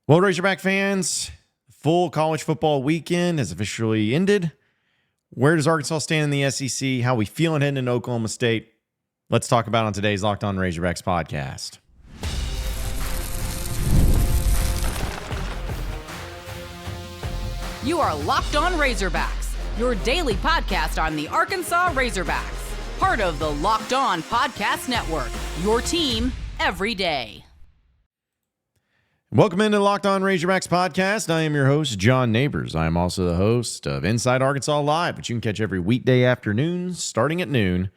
Well, Razorback fans, full college football weekend has officially ended. Where does Arkansas stand in the SEC? How we feeling heading into Oklahoma State? Let's talk about it on today's Locked On Razorbacks podcast. You are Locked On Razorbacks, your daily podcast on the Arkansas Razorbacks. Part of the Locked On Podcast Network, your team every day. Welcome into the Locked On Razorbacks podcast. I am your host, John Nabors. I am also the host of Inside Arkansas Live, which you can catch every weekday afternoon starting at noon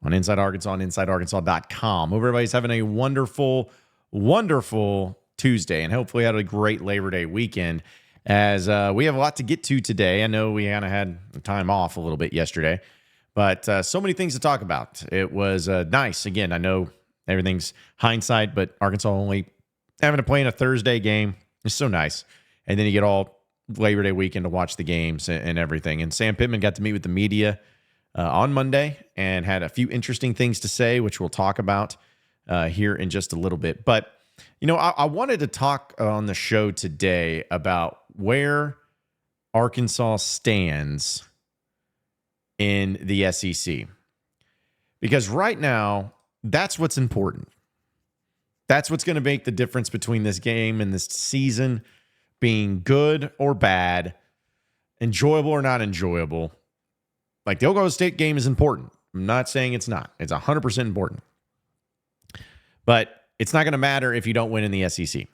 on Inside Arkansas and InsideArkansas.com. Hope everybody's having a wonderful, wonderful Tuesday and hopefully had a great Labor Day weekend as we have a lot to get to today. I know we kind of had time off a little bit yesterday, but so many things to talk about. It was nice. Again, I know everything's hindsight, but Arkansas only having to play in a Thursday game is so nice. And then you get all Labor Day weekend to watch the games and everything. And Sam Pittman got to meet with the media on Monday and had a few interesting things to say, which we'll talk about here in just a little bit. But, you know, I wanted to talk on the show today about where Arkansas stands in the SEC. Because right now, that's what's important. That's what's going to make the difference between this game and this season being good or bad, enjoyable or not enjoyable. Like the Oklahoma State game is important. I'm not saying it's not. It's 100% important. But it's not going to matter if you don't win in the SEC.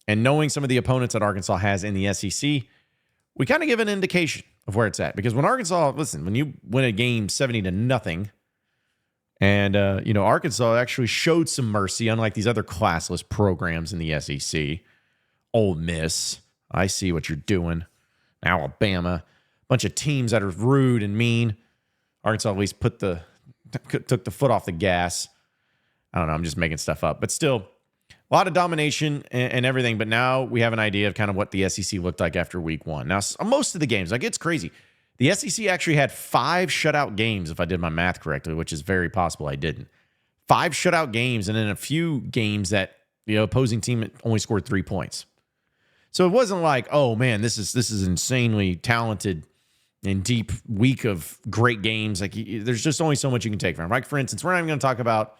And knowing some of the opponents that Arkansas has in the SEC, we kind of give an indication of where it's at. Because when Arkansas, listen, when you win a game 70-0, and, Arkansas actually showed some mercy, unlike these other classless programs in the SEC. Ole Miss, I see what you're doing. Alabama, a bunch of teams that are rude and mean. Arkansas at least took the foot off the gas. I don't know, I'm just making stuff up. But still, a lot of domination and everything. But now we have an idea of kind of what the SEC looked like after week one. Now, most of the games, like it's crazy. The SEC actually had 5 shutout games, if I did my math correctly, which is very possible I didn't. 5 shutout games, and then a few games that the opposing team only scored 3 points. So it wasn't like, oh man, this is insanely talented and deep week of great games. Like there's just only so much you can take from it. Like for instance, we're not even going to talk about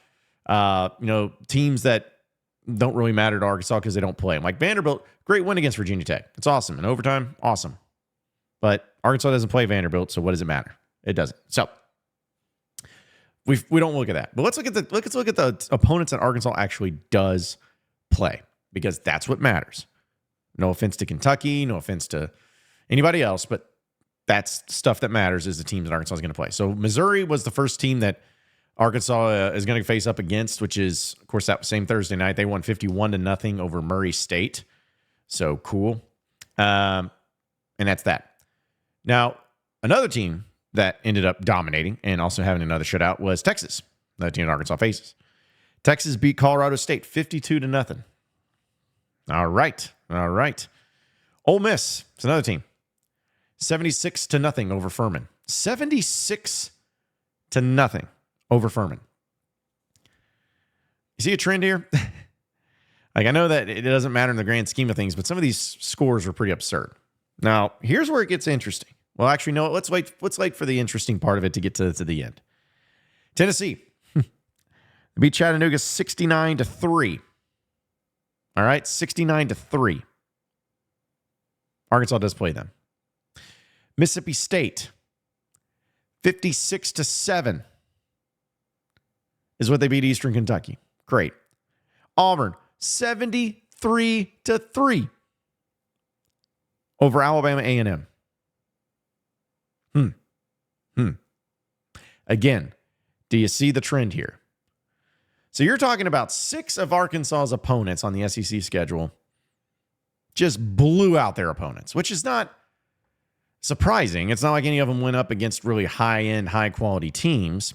teams that don't really matter to Arkansas because they don't play. Like Vanderbilt, great win against Virginia Tech. It's awesome. In overtime, awesome. But Arkansas doesn't play Vanderbilt, so what does it matter? It doesn't. So we don't look at that. But let's look at the opponents that Arkansas actually does play, because that's what matters. No offense to Kentucky, no offense to anybody else, but that's stuff that matters is the teams that Arkansas is going to play. So Missouri was the first team that Arkansas is going to face up against, which is, of course, that same Thursday night. They won 51-0 over Murray State. So cool. And that's that. Now, another team that ended up dominating and also having another shutout was Texas, the team that Arkansas faces. Texas beat Colorado State 52-0. All right. Ole Miss, it's another team. 76-0 over Furman. 76-0 over Furman. You see a trend here? Like I know that it doesn't matter in the grand scheme of things, but some of these scores are pretty absurd. Now, here's where it gets interesting. Well, actually, no, let's wait for the interesting part of it to get to the end. Tennessee beat Chattanooga 69-3. All right, 69-3. Arkansas does play them. Mississippi State 56-7 is what they beat Eastern Kentucky. Great. Auburn 73-3 over Alabama A&M. Again, do you see the trend here? So you're talking about 6 of Arkansas's opponents on the SEC schedule just blew out their opponents, which is not surprising. It's not like any of them went up against really high-end, high-quality teams,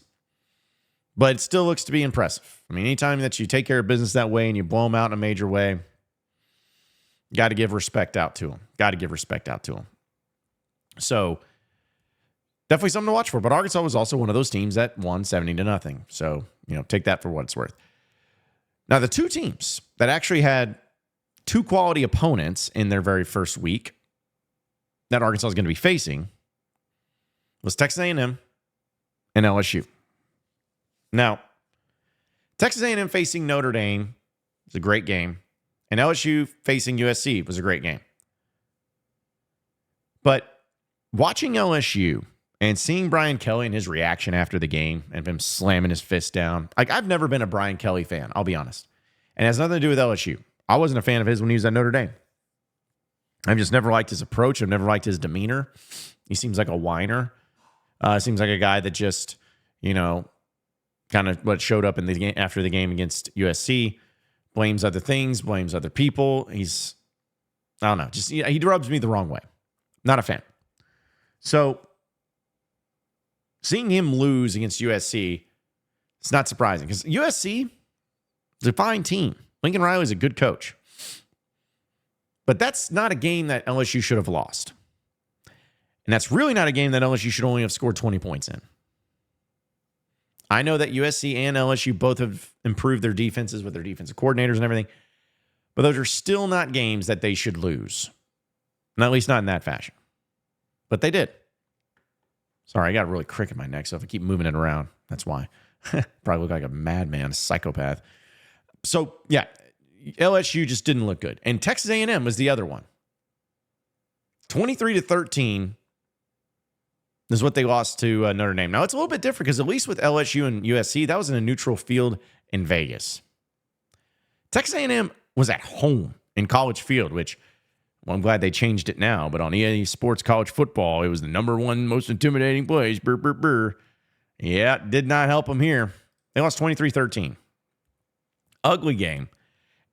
but it still looks to be impressive. I mean, anytime that you take care of business that way and you blow them out in a major way, got to give respect out to them. So definitely something to watch for. But Arkansas was also one of those teams that won 70-0. So, take that for what it's worth. Now, the two teams that actually had two quality opponents in their very first week that Arkansas is going to be facing was Texas A&M and LSU. Now, Texas A&M facing Notre Dame was a great game, and LSU facing USC was a great game. But watching LSU and seeing Brian Kelly and his reaction after the game and him slamming his fist down, like, I've never been a Brian Kelly fan, I'll be honest. And it has nothing to do with LSU. I wasn't a fan of his when he was at Notre Dame. I've just never liked his approach. I've never liked his demeanor. He seems like a whiner. Seems like a guy that just, kind of what showed up in the game after the game against USC, blames other things, blames other people. I don't know, just he rubs me the wrong way. Not a fan. So seeing him lose against USC, it's not surprising because USC is a fine team. Lincoln Riley is a good coach. But that's not a game that LSU should have lost. And that's really not a game that LSU should only have scored 20 points in. I know that USC and LSU both have improved their defenses with their defensive coordinators and everything, but those are still not games that they should lose. And at least not in that fashion. But they did. Sorry, I got a really crick in my neck, so if I keep moving it around, that's why. Probably look like a madman, a psychopath. So, yeah, LSU just didn't look good. And Texas A&M was the other one. 23-13 is what they lost to Notre Dame. Now, it's a little bit different because at least with LSU and USC, that was in a neutral field in Vegas. Texas A&M was at home in College Field, which, well, I'm glad they changed it now. But on EA Sports College Football, it was the number one most intimidating place. Brr, brr, brr. Yeah, it did not help them here. They lost 23-13. Ugly game.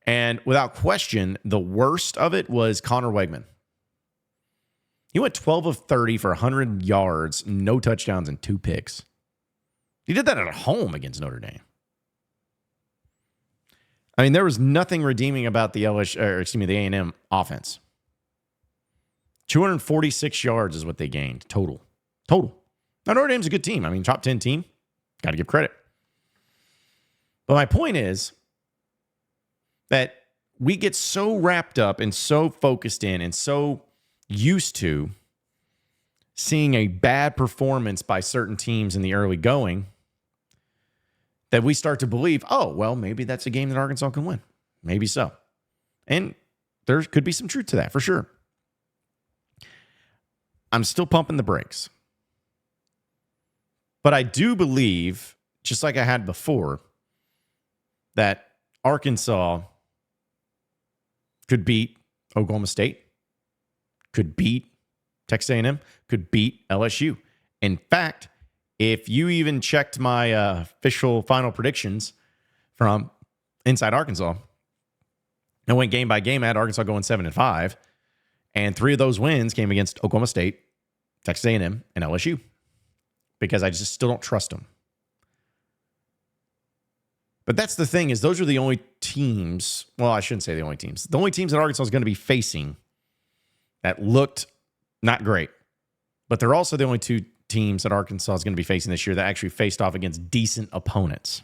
And without question, the worst of it was Connor Wegman. He went 12 of 30 for 100 yards, no touchdowns, and 2 picks. He did that at home against Notre Dame. I mean, there was nothing redeeming about the A&M offense. 246 yards is what they gained total. Now, Notre Dame's a good team. I mean, top 10 team. Got to give credit. But my point is that we get so wrapped up and so focused in and so used to seeing a bad performance by certain teams in the early going that we start to believe, oh, well, maybe that's a game that Arkansas can win. Maybe so. And there could be some truth to that, for sure. I'm still pumping the brakes. But I do believe, just like I had before, that Arkansas could beat Oklahoma State, could beat Texas A&M, could beat LSU. In fact, if you even checked my official final predictions from Inside Arkansas, I went game by game. I had Arkansas going 7-5, and 3 of those wins came against Oklahoma State, Texas A&M, and LSU because I just still don't trust them. But that's the thing is those are the only teams. Well, I shouldn't say the only teams. The only teams that Arkansas is going to be facing that looked not great. But they're also the only 2 teams that Arkansas is going to be facing this year that actually faced off against decent opponents.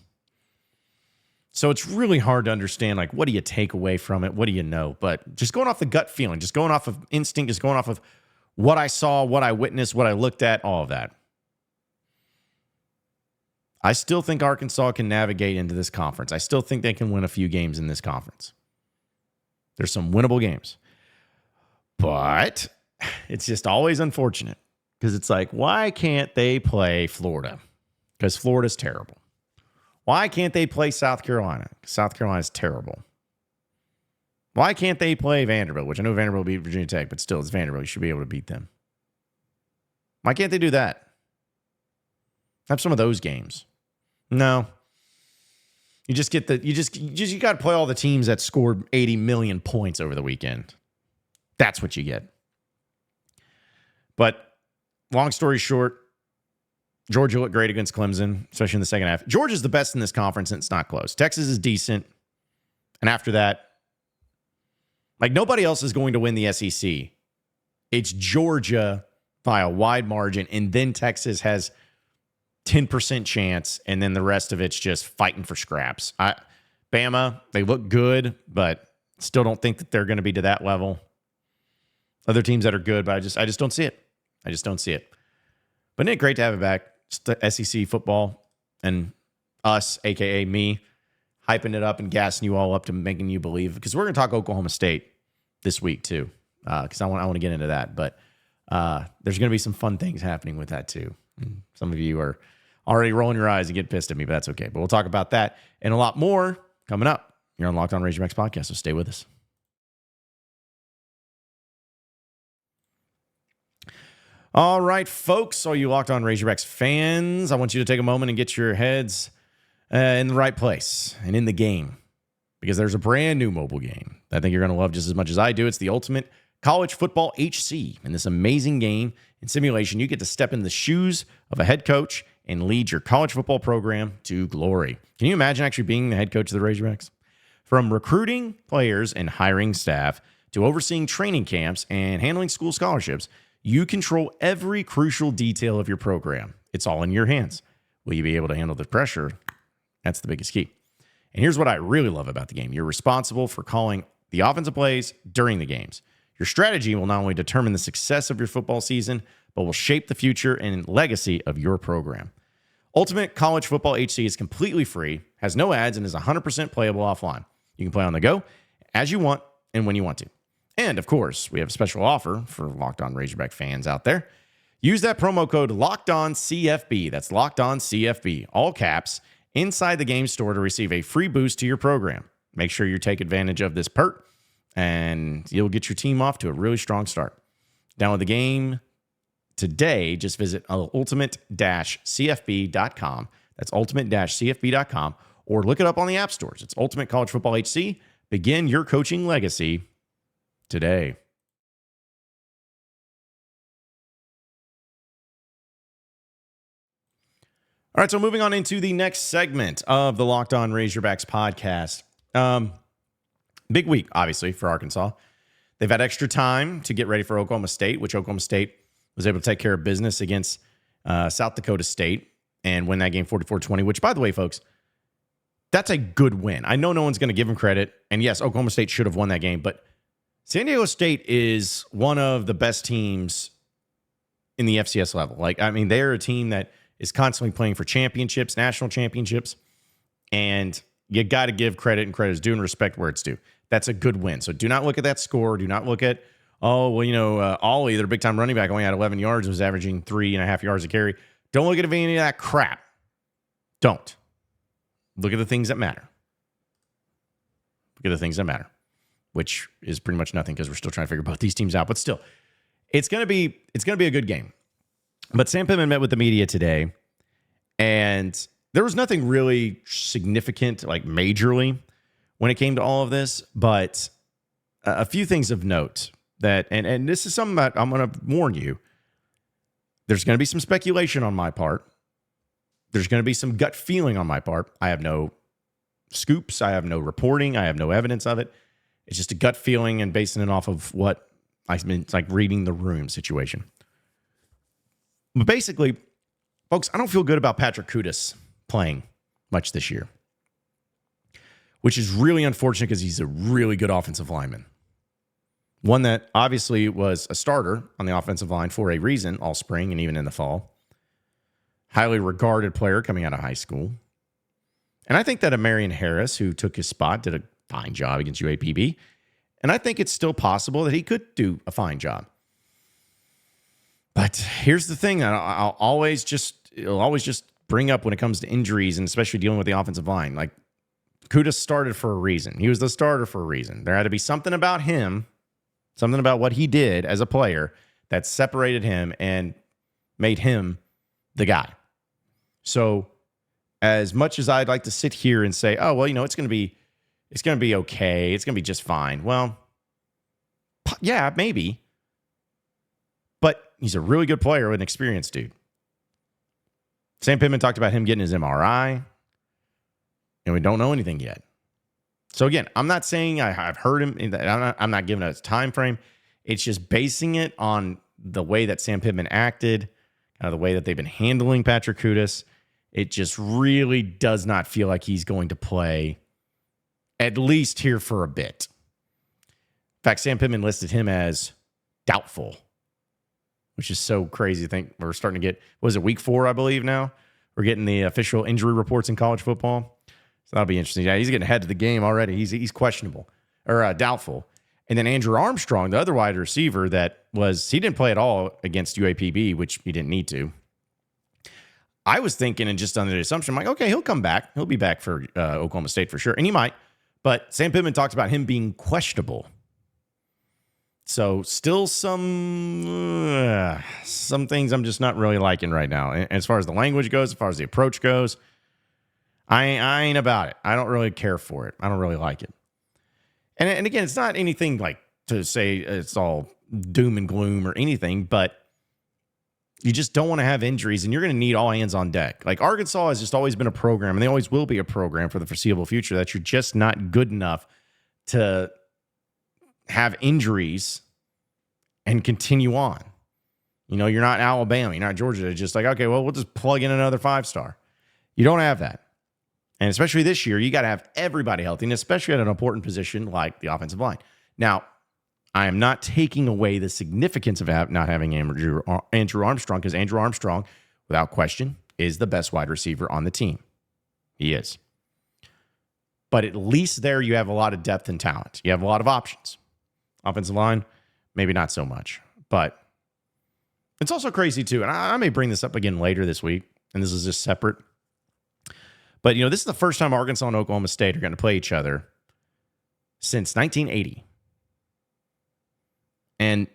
So it's really hard to understand, like, what do you take away from it? What do you know? But just going off the gut feeling, just going off of instinct, just going off of what I saw, what I witnessed, what I looked at, all of that. I still think Arkansas can navigate into this conference. I still think they can win a few games in this conference. There's some winnable games. But it's just always unfortunate because it's like, why can't they play Florida? Because Florida's terrible. Why can't they play South Carolina? South Carolina's terrible. Why can't they play Vanderbilt? Which I know Vanderbilt beat Virginia Tech, but still, it's Vanderbilt. You should be able to beat them. Why can't they do that? Have some of those games. No. You just get you got to play all the teams that scored 80 million points over the weekend. That's what you get. But long story short, Georgia looked great against Clemson, especially in the second half. Georgia's the best in this conference, and it's not close. Texas is decent. And after that, like, nobody else is going to win the SEC. It's Georgia by a wide margin, and then Texas has 10% chance, and then the rest of it's just fighting for scraps. Bama, they look good, but Still don't think that they're going to be to that level. Other teams that are good, but I just don't see it. I just don't see it. But Nick, great to have it back. Just the SEC football and us, a.k.a. me, hyping it up and gassing you all up to making you believe. Because we're going to talk Oklahoma State this week, too. Because I want to get into that. But there's going to be some fun things happening with that, too. And some of you are already rolling your eyes and get pissed at me, but that's okay. But we'll talk about that and a lot more coming up here on Locked On Razorbacks podcast, so stay with us. All right, folks, all you Locked On Razorbacks fans, I want you to take a moment and get your heads in the right place and in the game, because there's a brand new mobile game that I think you're going to love just as much as I do. It's the Ultimate College Football HC. In this amazing game and simulation, you get to step in the shoes of a head coach and lead your college football program to glory. Can you imagine actually being the head coach of the Razorbacks? From recruiting players and hiring staff to overseeing training camps and handling school scholarships, you control every crucial detail of your program. It's all in your hands. Will you be able to handle the pressure? That's the biggest key. And here's what I really love about the game. You're responsible for calling the offensive plays during the games. Your strategy will not only determine the success of your football season, but will shape the future and legacy of your program. Ultimate College Football HC is completely free, has no ads, and is 100% playable offline. You can play on the go as you want and when you want to. And, of course, we have a special offer for Locked On Razorback fans out there. Use that promo code LOCKEDONCFB. That's LOCKEDONCFB, all caps, inside the game store to receive a free boost to your program. Make sure you take advantage of this perk, and you'll get your team off to a really strong start. Download the game today. Just visit ultimate-cfb.com. That's ultimate-cfb.com, or look it up on the app stores. It's Ultimate College Football HC. Begin your coaching legacy today. All right, so moving on into the next segment of the Locked On Razorbacks podcast. Big week, obviously, for Arkansas. They've had extra time to get ready for Oklahoma State, which Oklahoma State was able to take care of business against South Dakota State and win that game 44-20, which, by the way, folks, that's a good win. I know no one's going to give them credit, and yes, Oklahoma State should have won that game, but San Diego State is one of the best teams in the FCS level. They're a team that is constantly playing for championships, national championships, and you got to give credit, and credit is due, and respect where it's due. That's a good win. So do not look at that score. Do not look at, Ollie, their big-time running back, only had 11 yards and was averaging 3.5 yards a carry. Don't look at any of that crap. Don't. Look at the things that matter. Look at the things that matter, which is pretty much nothing because we're still trying to figure both these teams out. But still, it's gonna be a good game. But Sam Pittman met with the media today, and there was nothing really significant, like majorly, when it came to all of this. But a few things of note that, and this is something that I'm going to warn you. There's going to be some speculation on my part. There's going to be some gut feeling on my part. I have no scoops. I have no reporting. I have no evidence of it. It's just a gut feeling and basing it off of what I've been, it's like reading the room situation. But basically, folks, I don't feel good about Patrick Kudus playing much this year, which is really unfortunate because he's a really good offensive lineman. One that obviously was a starter on the offensive line for a reason all spring and even in the fall. Highly regarded player coming out of high school. And I think that Marion Harris, who took his spot, did a fine job against UAPB. And I think it's still possible that he could do a fine job. But here's the thing that I'll always just bring up when it comes to injuries and especially dealing with the offensive line. Like, Kudus started for a reason. He was the starter for a reason. There had to be something about him, something about what he did as a player that separated him and made him the guy. So as much as I'd like to sit here and say, oh, well, it's going to be okay. It's going to be just fine. Well, yeah, maybe. But he's a really good player, an experienced dude. Sam Pittman talked about him getting his MRI, and we don't know anything yet. So again, I'm not saying I've heard him. I'm not giving a time frame. It's just basing it on the way that Sam Pittman acted, kind of the way that they've been handling Patrick Kudus. It just really does not feel like he's going to play at least here for a bit. fact, Sam Pittman listed him as doubtful, which is so crazy to think. We're starting to get, was it week 4, I believe now? We're getting the official injury reports in college football. So that'll be interesting. Yeah, he's getting ahead of the game already. He's questionable or doubtful. And then Andrew Armstrong, the other wide receiver he didn't play at all against UAPB, which he didn't need to. I was thinking, and just under the assumption, I'm like, okay, he'll come back. He'll be back for Oklahoma State for sure. And he might. But Sam Pittman talks about him being questionable. So still some things I'm just not really liking right now. And as far as the language goes, as far as the approach goes, I ain't about it. I don't really care for it. I don't really like it. And again, it's not anything like to say it's all doom and gloom or anything, but you just don't want to have injuries, and you're going to need all hands on deck. Like Arkansas has just always been a program, and they always will be a program for the foreseeable future, that you're just not good enough to have injuries and continue on. You know, you're not Alabama, you're not Georgia. It's just like, okay, well, we'll just plug in another 5-star. You don't have that. And especially this year, you got to have everybody healthy, and especially at an important position like the offensive line. Now, I am not taking away the significance of not having Andrew Armstrong, because Andrew Armstrong, without question, is the best wide receiver on the team. He is. But at least there you have a lot of depth and talent. You have a lot of options. Offensive line, maybe not so much. But it's also crazy, too, and I may bring this up again later this week, and this is just separate. But, you know, this is the first time Arkansas and Oklahoma State are going to play each other since 1980. And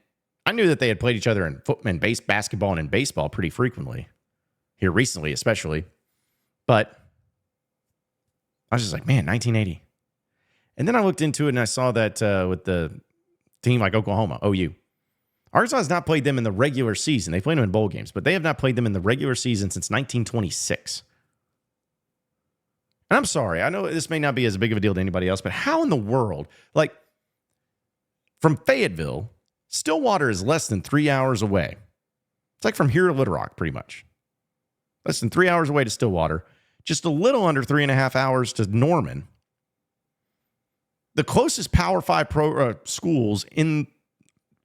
I knew that they had played each other in basketball and in baseball pretty frequently, here recently especially. But I was just like, man, 1980. And then I looked into it and I saw that with the team like Oklahoma, OU. Arkansas has not played them in the regular season. They played them in bowl games, but they have not played them in the regular season since 1926. And I'm sorry, I know this may not be as big of a deal to anybody else, but how in the world, like from Fayetteville, Stillwater is less than 3 hours away. It's like from here to Little Rock, pretty much. Less than 3 hours away to Stillwater. Just a little under 3.5 hours to Norman. The closest Power 5 schools in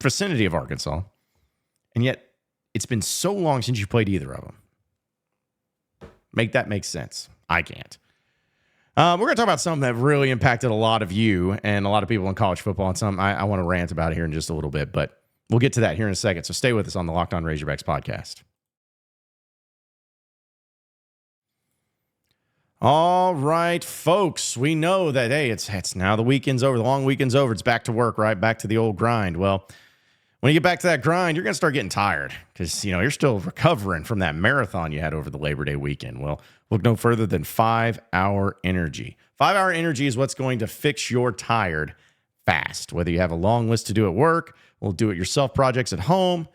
vicinity of Arkansas. And yet, it's been so long since you played either of them. Make that make sense. I can't. We're going to talk about something that really impacted a lot of you and a lot of people in college football, and something I want to rant about here in just a little bit, but we'll get to that here in a second. So stay with us on the Locked On Razorbacks podcast. All right, folks, we know that, hey, it's now the weekend's over, the long weekend's over. It's back to work, right? Back to the old grind. Well, when you get back to that grind, you're going to start getting tired because, you know, you're still recovering from that marathon you had over the Labor Day weekend. Well, look no further than 5-Hour Energy. 5-Hour Energy is what's going to fix your tired fast. Whether you have a long list to do at work, or do-it-yourself projects at home,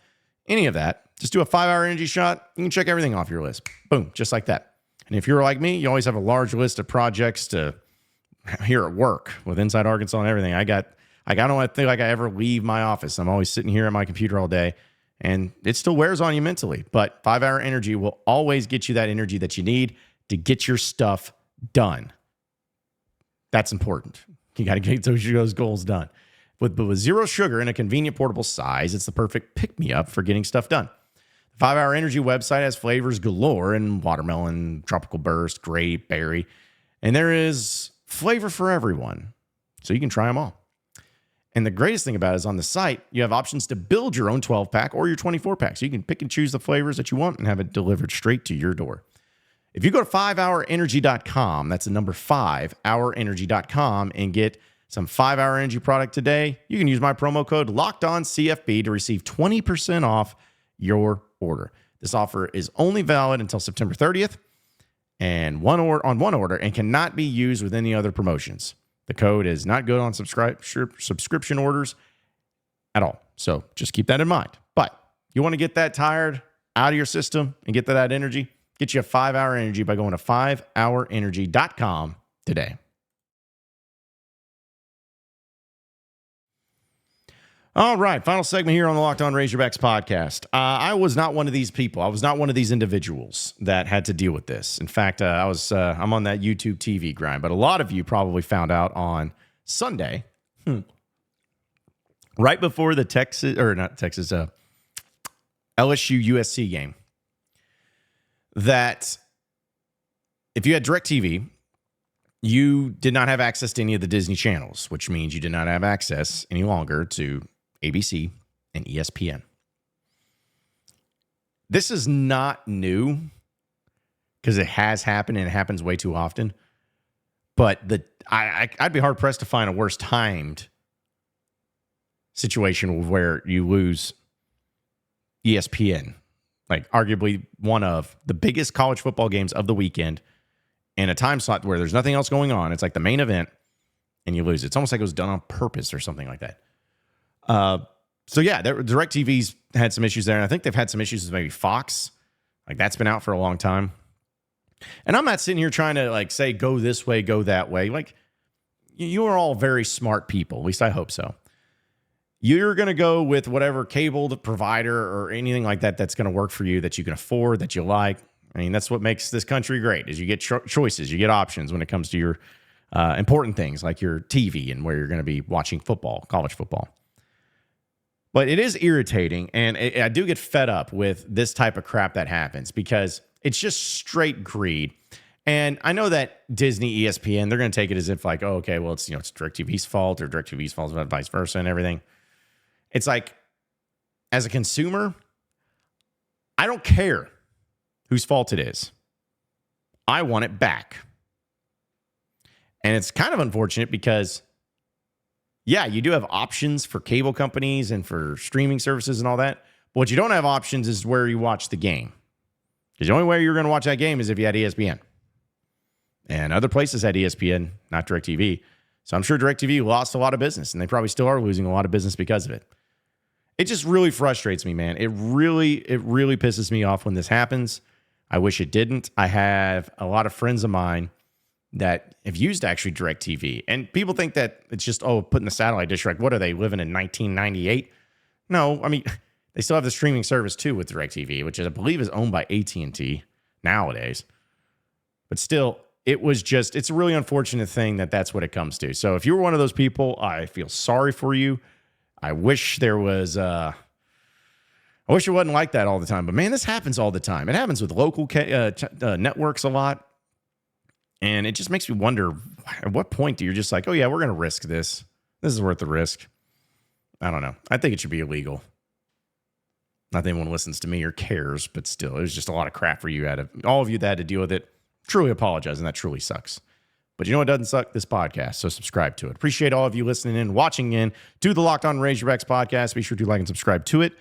any of that, just do a 5-Hour Energy shot. You can check everything off your list. Boom, just like that. And if you're like me, you always have a large list of projects to here at work with Inside Arkansas and everything. I don't think like I ever leave my office. I'm always sitting here at my computer all day, and it still wears on you mentally. But 5-Hour Energy will always get you that energy that you need to get your stuff done. That's important. You got to get those goals done. But with zero sugar in a convenient portable size, it's the perfect pick-me-up for getting stuff done. The 5-Hour Energy website has flavors galore in watermelon, tropical burst, grape, berry, and there is flavor for everyone. So you can try them all. And the greatest thing about it is on the site, you have options to build your own 12-pack or your 24-pack. So you can pick and choose the flavors that you want and have it delivered straight to your door. If you go to 5hourenergy.com, that's the number 5hourenergy.com, and get some 5-Hour Energy product today, you can use my promo code LOCKEDONCFB to receive 20% off your order. This offer is only valid until September 30th and on one order and cannot be used with any other promotions. The code is not good on subscription orders at all. So just keep that in mind. But you want to get that tired out of your system and get that energy, get you a 5-Hour Energy by going to 5hourenergy.com today. All right, final segment here on the Locked On Razorbacks podcast. I was not one of these people. I was not one of these individuals that had to deal with this. In fact, I'm on that YouTube TV grind, but a lot of you probably found out on Sunday right before the LSU USC game, that if you had DirecTV, you did not have access to any of the Disney channels, which means you did not have access any longer to ABC and ESPN. This is not new because it has happened and it happens way too often. But I'd be hard pressed to find a worse timed situation where you lose ESPN, like arguably one of the biggest college football games of the weekend, in a time slot where there's nothing else going on. It's like the main event, and you lose. It's almost like it was done on purpose or something like that. So yeah, DirecTV's had some issues there, and I think they've had some issues with maybe Fox. Like that's been out for a long time. And I'm not sitting here trying to like say go this way, go that way. Like you are all very smart people. At least I hope so. You're going to go with whatever cable provider or anything like that that's going to work for you, that you can afford, that you like. I mean, that's what makes this country great, is you get choices, you get options when it comes to your important things like your TV and where you're going to be watching football, college football. But it is irritating, and I do get fed up with this type of crap that happens because it's just straight greed. And I know that Disney, ESPN, they're going to take it as if like, oh, okay, well, it's DirecTV's fault or DirecTV's fault, vice versa and everything. It's like, as a consumer, I don't care whose fault it is. I want it back. And it's kind of unfortunate because, yeah, you do have options for cable companies and for streaming services and all that. But what you don't have options is where you watch the game. Because the only way you're going to watch that game is if you had ESPN. And other places had ESPN, not DirecTV. So I'm sure DirecTV lost a lot of business, and they probably still are losing a lot of business because of it. It just really frustrates me, man. It really pisses me off when this happens. I wish it didn't. I have a lot of friends of mine that have used actually DirecTV. And people think that it's just, putting the satellite dish, like, what are they, living in 1998? No, I mean, they still have the streaming service too with DirecTV, which I believe is owned by AT&T nowadays. But still, it's a really unfortunate thing that that's what it comes to. So if you were one of those people, I feel sorry for you. I wish there was, I wish it wasn't like that all the time. But man, this happens all the time. It happens with local networks a lot. And it just makes me wonder, at what point do you just like, oh yeah, we're going to risk this. This is worth the risk. I don't know. I think it should be illegal. Not that anyone listens to me or cares, but still, it was just a lot of crap for you. All of you that had to deal with it. Truly apologize, and that truly sucks. But you know what doesn't suck? This podcast, so subscribe to it. Appreciate all of you listening in, watching in to the Locked On Razorbacks podcast. Be sure to like and subscribe to it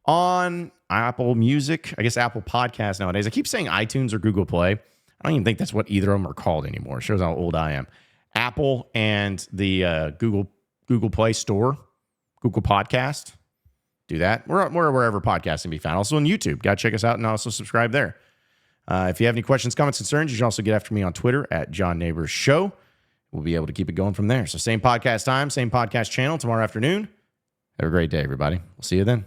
on Apple Music, I guess Apple Podcasts nowadays. I keep saying iTunes or Google Play. I don't even think that's what either of them are called anymore. It shows how old I am. Apple and the Google Play Store, Google Podcast. Do that. We're wherever podcasts can be found. Also on YouTube. Got to check us out and also subscribe there. If you have any questions, comments, concerns, you can also get after me on Twitter at John Nabors Show. We'll be able to keep it going from there. So same podcast time, same podcast channel tomorrow afternoon. Have a great day, everybody. We'll see you then.